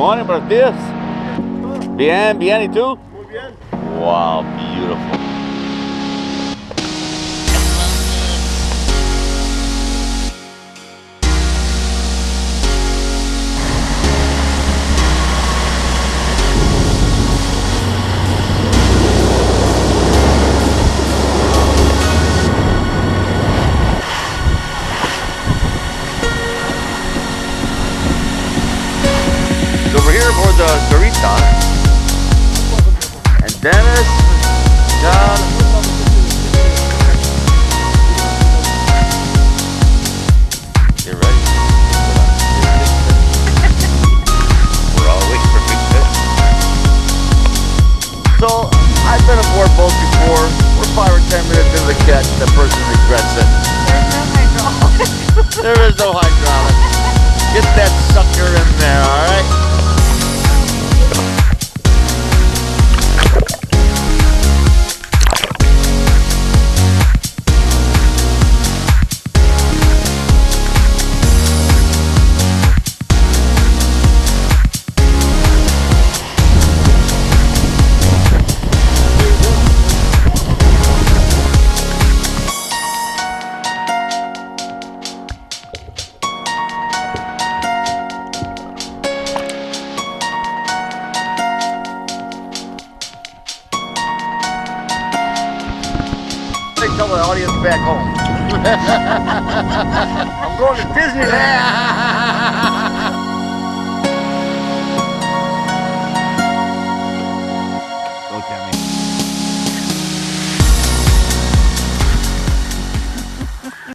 Morning, Cortez. Bien, bien, ¿y tú? Muy bien. Wow, beautiful. So we're here for the Dorita. And Dennis, John. You're ready. We're all waiting for big fish. So I've been aboard boats before. We're 5 or 10 minutes into the catch. The person regrets it. There is no hydraulics. Get that sucker in there, all right? Tell the audience back home. I'm going to Disneyland.